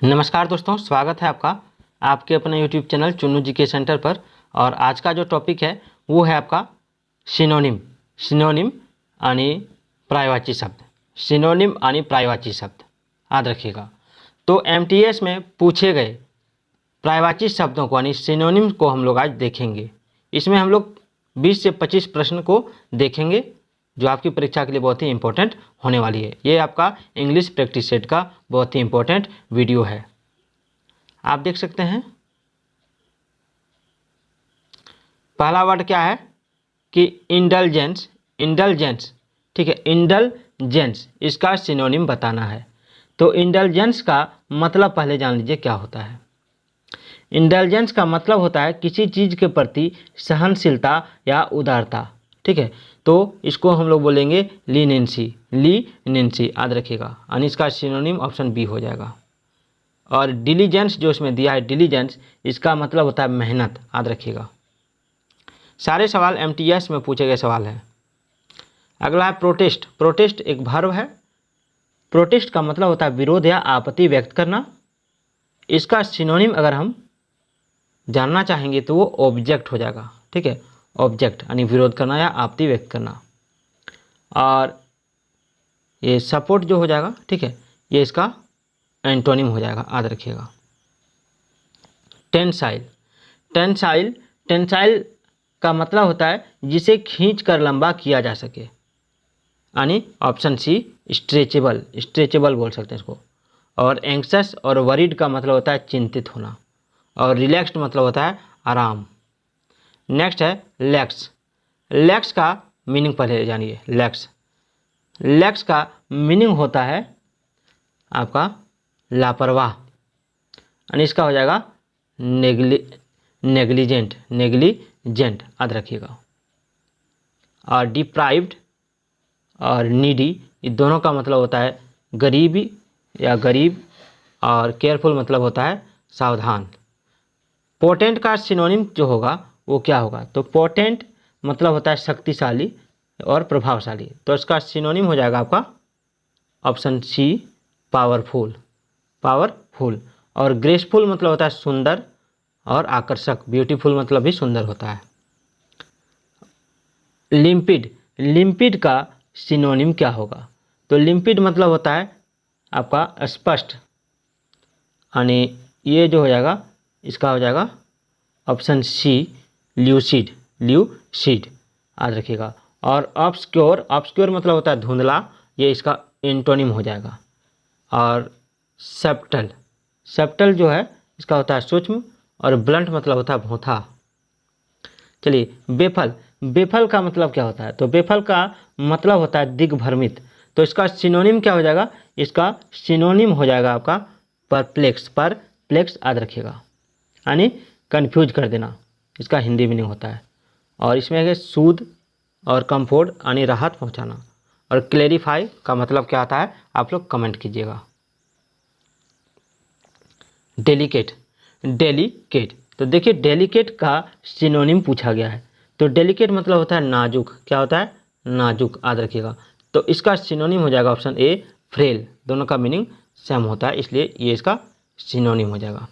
नमस्कार दोस्तों, स्वागत है आपका आपके अपने YouTube channel Chunnu GK centre पर। और आज का जो टॉपिक है वो है आपका सिनोनिम। सिनोनिम यानी पर्यायवाची शब्द। सिनोनिम यानी पर्यायवाची शब्द याद रखिएगा। तो MTS में पूछे गए पर्यायवाची शब्दों को यानी सिनोनिम को हम लोग आज देखेंगे। इसमें हम लोग 20 से 25 प्रश्न को देखेंगे जो आपकी परीक्षा के लिए बहुत ही इंपॉर्टेंट होने वाली है। ये आपका इंग्लिश प्रैक्टिस सेट का बहुत ही इंपॉर्टेंट वीडियो है, आप देख सकते हैं। पहला वर्ड क्या है कि इंडल्जेंस। इंडल्जेंस, ठीक है, इंडल्जेंस इसका सिनोनिम बताना है। तो इंडल्जेंस का मतलब पहले जान लीजिए क्या होता है। इंडल्जेंस का मतलब होता है किसी चीज़ के प्रति सहनशीलता या उदारता, ठीक है। तो इसको हम लोग बोलेंगे लीनेंसी। लीनेंसी याद रखिएगा, यानी इसका सिनोनिम ऑप्शन बी हो जाएगा। और डिलीजेंस जो इसमें दिया है, डिलीजेंस इसका मतलब होता है मेहनत, याद रखिएगा। सारे सवाल MTS में पूछे गए सवाल हैं। अगला है प्रोटेस्ट। प्रोटेस्ट एक वर्ब है। प्रोटेस्ट का मतलब होता है विरोध या आपत्ति व्यक्त करना। इसका सिनोनिम अगर हम जानना चाहेंगे तो वो ऑब्जेक्ट हो जाएगा, ठीक है। ऑब्जेक्ट यानी विरोध करना या आपत्ति व्यक्त करना। और ये सपोर्ट जो हो जाएगा, ठीक है, ये इसका एंटोनिम हो जाएगा, याद रखिएगा। टेंसाइल। टेंसाइल, टेंसाइल का मतलब होता है जिसे खींच कर लंबा किया जा सके, यानी ऑप्शन सी स्ट्रेचेबल। स्ट्रेचेबल बोल सकते हैं इसको। और एंक्शस और वरीड का मतलब होता है चिंतित होना। और रिलैक्स्ड मतलब होता है आराम। नेक्स्ट है लैक्स। लैक्स का मीनिंग पहले जानिए। लैक्स, लैक्स का मीनिंग होता है आपका लापरवाह, यानी इसका हो जाएगा नेग्लिजेंट। नेग्लिजेंट याद रखिएगा। और डिप्राइव्ड और नीडी, ये दोनों का मतलब होता है गरीबी या गरीब। और केयरफुल मतलब होता है सावधान। पोटेंट का सिनोनिम जो होगा वो क्या होगा, तो पोटेंट मतलब होता है शक्तिशाली और प्रभावशाली। तो इसका सिनोनिम हो जाएगा आपका ऑप्शन सी पावरफुल। पावरफुल। और ग्रेसफुल मतलब होता है सुंदर और आकर्षक। ब्यूटीफुल मतलब भी सुंदर होता है। लिम्पिड। लिम्पिड का सिनोनिम क्या होगा, तो लिम्पिड मतलब होता है आपका स्पष्ट, यानी ये जो हो जाएगा इसका हो जाएगा ऑप्शन सी ल्यूसिड। ल्यूसिड याद रखिएगा। और ऑब्सक्योर, ऑब्सक्योर मतलब होता है धुंधला, ये इसका एंटोनिम हो जाएगा। और सब्टल, सब्टल जो है इसका होता है सूक्ष्म। और ब्लंट मतलब होता है भौंथा। चलिए बेफल। बेफल का मतलब क्या होता है, तो बेफल का मतलब होता है दिग्भ्रमित। तो इसका सिनोनिम क्या हो जाएगा, इसका सिनोनिम हो जाएगा आपका परप्लेक्स। परप्लेक्स याद रखिएगा, यानी कंफ्यूज कर देना, इसका हिंदी मीनिंग होता है। और इसमें है सूद और कंफर्ट यानी राहत पहुंचाना। और क्लेरिफाई का मतलब क्या आता है आप लोग कमेंट कीजिएगा। डेलिकेट। डेलिकेट, तो देखिए डेलिकेट का सिनोनिम पूछा गया है। तो डेलिकेट मतलब होता है नाजुक। क्या होता है, नाजुक, याद रखिएगा। तो इसका सिनोनिम हो जाएगा ऑप्शन ए फ्रेल। दोनों का मीनिंग सेम होता है, इसलिए ये इसका सिनोनिम हो जाएगा।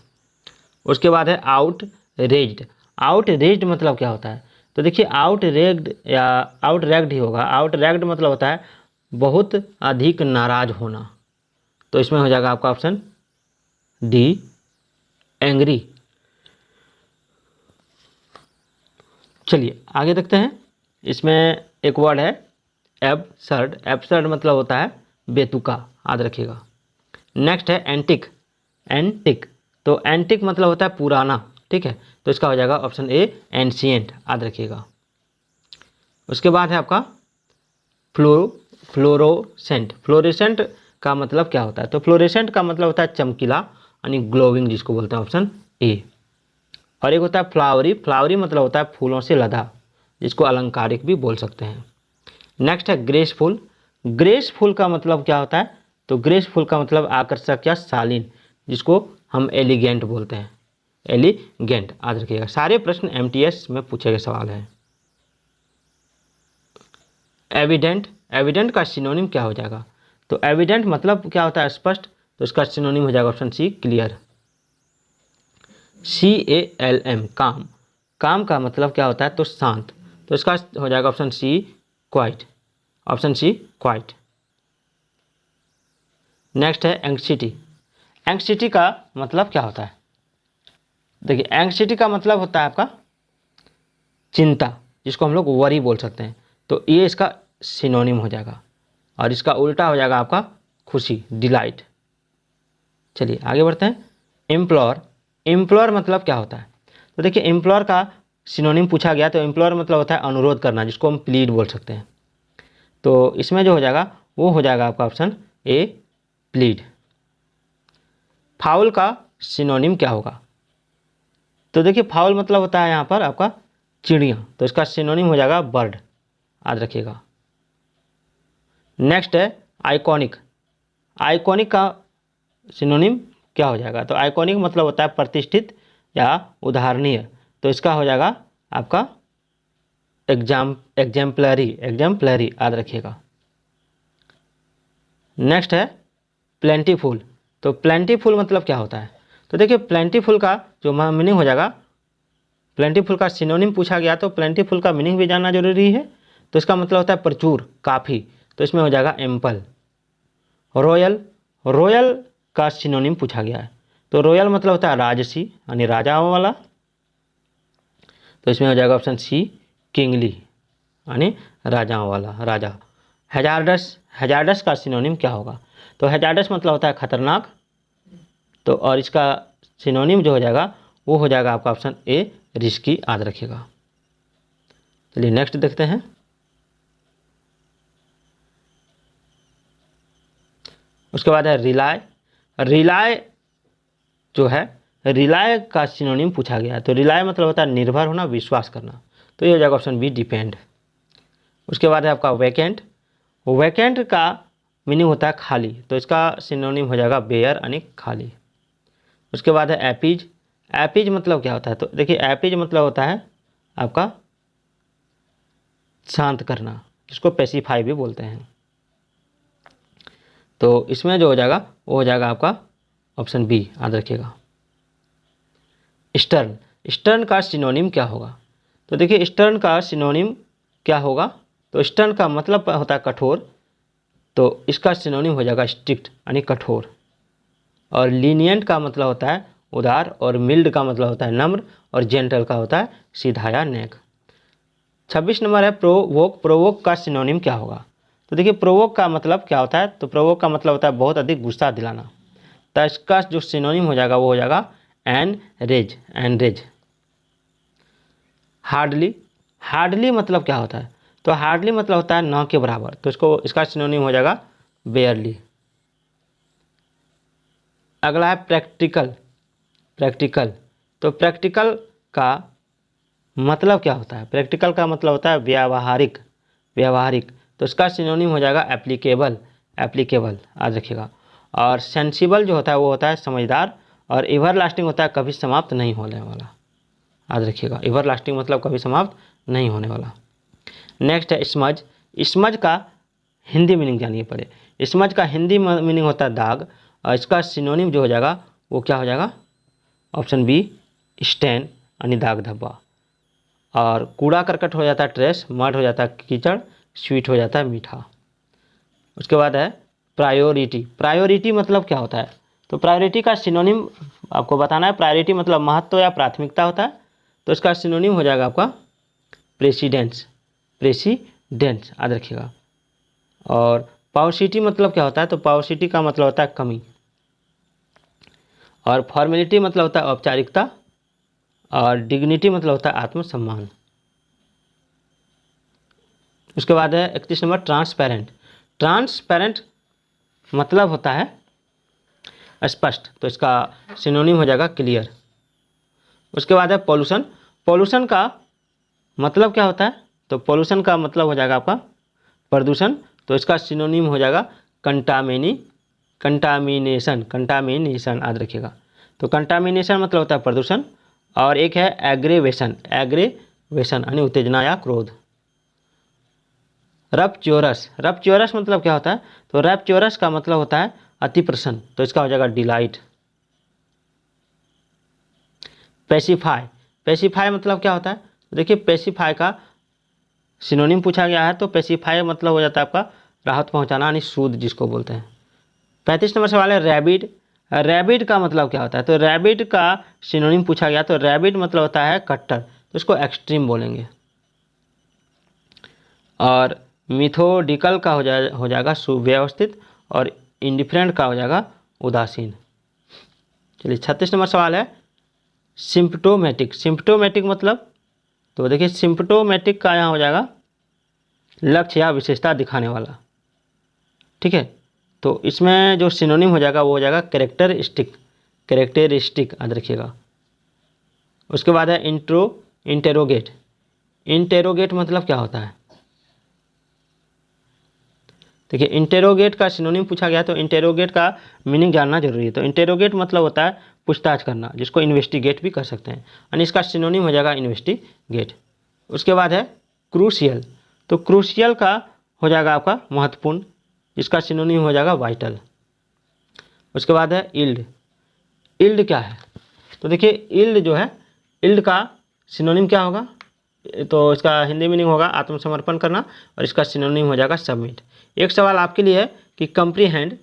उसके बाद है आउटरेज्ड। आउटरेज्ड मतलब क्या होता है, तो देखिए आउटरेज्ड या आउटरैग्ड ही होगा। आउटरैग्ड मतलब होता है बहुत अधिक नाराज होना। तो इसमें हो जाएगा आपका ऑप्शन डी एंग्री। चलिए आगे देखते हैं। इसमें एक वर्ड है एब्सर्ड। एब्सर्ड मतलब होता है बेतुका, याद रखिएगा। नेक्स्ट है एंटिक। एंटिक, तो एंटिक मतलब होता है पुराना, ठीक है। तो इसका हो जाएगा ऑप्शन ए एंशिएंट, याद रखिएगा। उसके बाद है आपका फ्लोरोसेंट। फ्लोरेसेंट का मतलब क्या होता है, तो फ्लोरेसेंट का मतलब होता है चमकीला, यानी ग्लोविंग, जिसको बोलते हैं ऑप्शन ए। और एक होता है फ्लावरी। फ्लावरी मतलब होता है फूलों से लदा, जिसको अलंकारिक भी बोल सकते हैं। नेक्स्ट है ग्रेसफुल। ग्रेसफुल का मतलब क्या होता है, तो ग्रेसफुल का मतलब आकर्षक या शालीन, जिसको हम एलिगेंट बोलते हैं। एलिगेंट याद रखिएगा। सारे प्रश्न MTS में पूछे गए सवाल हैं। एविडेंट। एविडेंट का सिनोनिम क्या हो जाएगा, तो एविडेंट मतलब क्या होता है स्पष्ट, तो इसका सिनोनिम हो जाएगा ऑप्शन सी क्लियर। CALM काम, काम का मतलब क्या होता है तो शांत, तो इसका हो जाएगा option C quite, option C quite. Next है एंग्जाइटी। एंग्जाइटी का मतलब क्या होता है, देखिए एंग्जाइटी का मतलब होता है आपका चिंता, जिसको हम लोग वरी बोल सकते हैं, तो ये इसका सिनोनिम हो जाएगा, और इसका उल्टा हो जाएगा आपका खुशी, डिलाइट। चलिए आगे बढ़ते हैं। एम्प्लोर, एम्प्लोर मतलब क्या होता है, तो देखिए एम्प्लोर का सिनोनिम पूछा गया, तो एम्प्लोर मतलब होता है अनुरोध करना, जिसको हम प्लीड बोल सकते हैं। तो इसमें जो हो जाएगा वो हो जाएगा आपका ऑप्शन ए प्लीड। फाउल का सिनोनिम क्या होगा, तो देखिए फाउल मतलब होता है यहाँ पर आपका चिड़िया, तो इसका सिनोनिम हो जाएगा बर्ड, याद रखिएगा। नेक्स्ट है आइकॉनिक। आइकॉनिक का सिनोनिम क्या हो जाएगा, तो आइकॉनिक मतलब होता है प्रतिष्ठित या उदाहरणीय, तो इसका हो जाएगा आपका एग्जाम्पलरी, एग्जाम्पलरी याद रखिएगा। नेक्स्ट है प्लेंटीफुल। तो प्लेंटीफुल मतलब क्या होता है, तो देखिए प्लेंटीफुल का जो मीनिंग हो जाएगा, प्लेंटीफुल का सिनोनिम पूछा गया तो प्लेंटीफुल का मीनिंग भी जानना जरूरी है, तो इसका मतलब होता है प्रचुर, काफ़ी, तो इसमें हो जाएगा एम्पल। रॉयल, रॉयल का सिनोनिम पूछा गया है, तो रॉयल मतलब होता है राजसी यानी राजाओं वाला, तो इसमें हो जाएगा ऑप्शन सी किंगली यानी राजाओं वाला, राजा। हैजार्डस, हैजार्डस का सिनोनिम क्या होगा, तो हैजार्डस मतलब होता है खतरनाक, तो और इसका सिनोनिम जो हो जाएगा वो हो जाएगा आपका ऑप्शन ए रिस्की, याद रखिएगा। चलिए नेक्स्ट देखते हैं। उसके बाद है रिलाय। रिलाय जो है, रिलाय का सिनोनिम पूछा गया है, तो रिलाय मतलब होता है निर्भर होना, विश्वास करना, तो ये हो जाएगा ऑप्शन बी डिपेंड। उसके बाद है आपका वैकेंट। वैकेंट का मीनिंग होता है खाली, तो इसका सिनोनिम हो जाएगा बेयर यानी खाली। उसके बाद है एपीज। एपीज मतलब क्या होता है, तो देखिए एपीज मतलब होता है आपका शांत करना, जिसको पेसिफाई भी बोलते हैं, तो इसमें जो हो जाएगा वो हो जाएगा आपका ऑप्शन बी, याद रखिएगा। स्टर्न, स्टर्न का सिनोनिम क्या होगा, तो देखिए स्टर्न का सिनोनिम क्या होगा, तो स्टर्न का मतलब होता है कठोर, तो इसका सिनोनिम हो जाएगा स्ट्रिक्ट यानी कठोर। और लीनियंट का मतलब होता है उदार, और मिल्ड का मतलब होता है नम्र, और जेंटल का होता है सीधा या नेक। 26 नंबर है प्रोवोक। प्रोवोक का सिनोनिम क्या होगा, तो देखिए प्रोवोक का मतलब क्या होता है, तो प्रोवोक का मतलब होता है बहुत अधिक गुस्सा दिलाना, तो इसका जो सिनोनिम हो जाएगा वो हो जाएगा एनरेज, एनरेज। हार्डली, हार्डली मतलब क्या होता है, तो हार्डली मतलब होता है न के बराबर, तो इसका सिनोनिम हो जाएगा बेयरली। अगला है प्रैक्टिकल। प्रैक्टिकल, तो प्रैक्टिकल का मतलब क्या होता है, प्रैक्टिकल का मतलब होता है व्यावहारिक, व्यावहारिक, तो इसका सिनोनिम हो जाएगा एप्लीकेबल, एप्लीकेबल, याद रखिएगा। और सेंसिबल जो होता है वो होता है समझदार, और एवर लास्टिंग होता है कभी समाप्त नहीं होने वाला, याद रखिएगा। एवर लास्टिंग मतलब कभी समाप्त नहीं होने वाला। नेक्स्ट है स्मज। स्मज का हिंदी मीनिंग जानिए पड़े। स्मज का हिंदी मीनिंग होता है दाग, और इसका सिनोनिम जो हो जाएगा वो क्या हो जाएगा, ऑप्शन बी स्टेन यानी दाग धब्बा। और कूड़ा करकट हो जाता है ट्रेस, मड हो जाता है कीचड़, स्वीट हो जाता है मीठा। उसके बाद है प्रायोरिटी। प्रायोरिटी मतलब क्या होता है, तो प्रायोरिटी का सिनोनिम आपको बताना है। प्रायोरिटी मतलब महत्व या प्राथमिकता होता है, तो इसका सिनोनिम हो जाएगा आपका प्रेसिडेंस, प्रेसिडेंस, याद रखिएगा। और पावर्सिटी मतलब क्या होता है, तो पावर्सिटी का मतलब होता है कमी। और फॉर्मेलिटी मतलब होता है औपचारिकता, और डिग्निटी मतलब होता है आत्मसम्मान। उसके बाद है 31 नंबर ट्रांसपेरेंट। ट्रांसपेरेंट मतलब होता है स्पष्ट, तो इसका सिनोनिम हो जाएगा क्लियर। उसके बाद है पॉल्यूशन। पॉल्यूशन का मतलब क्या होता है, तो पॉल्यूशन का मतलब हो जाएगा आपका प्रदूषण, तो इसका सिनोनिम हो जाएगा कंटामिनेशन, कंटामिनेशन, याद रखिएगा। तो कंटामिनेशन मतलब होता है प्रदूषण, और एक है एग्रेवेशन, एग्रेवेशन यानी उत्तेजना या क्रोध। रैप्च्योरस, रैप्च्योरस मतलब क्या होता है, तो रैप्च्योरस का मतलब होता है अति प्रसन्न, तो इसका हो जाएगा डिलाइट। पेसिफाई, पेसिफाई मतलब क्या होता है? देखिए पेसिफाई का सिनोनिम पूछा गया है, तो पेसिफाई मतलब हो जाता है आपका राहत पहुंचाना, यानी सूद जिसको बोलते हैं। 35 नंबर सवाल है रैबिड। रैबिड का मतलब क्या होता है? तो रैबिड का सिनोनिम पूछा गया, तो रैबिड मतलब होता है कट्टर, तो इसको एक्सट्रीम बोलेंगे। और मिथोडिकल का हो जाएगा सुव्यवस्थित, और इंडिफरेंट का हो जाएगा उदासीन। चलिए 36 नंबर सवाल है सिम्प्टोमेटिक। सिम्प्टोमेटिक मतलब, तो देखिए सिम्प्टोमेटिक का यहाँ हो जाएगा लक्ष्य या विशेषता दिखाने वाला, ठीक है। तो इसमें जो सिनोनिम हो जाएगा वो हो जाएगा कैरेक्टरिस्टिक, कैरेक्टरिस्टिक याद रखिएगा। उसके बाद है इंटेरोगेट। इंटेरोगेट मतलब क्या होता है? देखिए इंटेरोगेट का सिनोनिम पूछा गया, तो इंटेरोगेट का मीनिंग जानना जरूरी है। तो इंटेरोगेट मतलब होता है पूछताछ करना, जिसको इन्वेस्टिगेट भी कर सकते हैं, यानी इसका सिनोनिम हो जाएगा इन्वेस्टिगेट। उसके बाद है क्रूशियल। तो क्रूशियल का हो जाएगा आपका महत्वपूर्ण, जिसका सिनोनिम हो जाएगा वाइटल। उसके बाद है इल्ड। इल्ड क्या है? तो देखिए इल्ड जो है, इल्ड का सिनोनिम क्या होगा? तो इसका हिंदी मीनिंग होगा आत्मसमर्पण करना, और इसका सिनोनिम हो जाएगा सबमिट। एक सवाल आपके लिए है कि कंप्रीहेंड,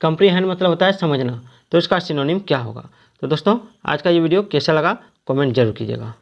कंप्रीहेंड मतलब होता है समझना, तो इसका सिनोनिम क्या होगा? तो दोस्तों आज का ये वीडियो कैसा लगा कमेंट जरूर कीजिएगा।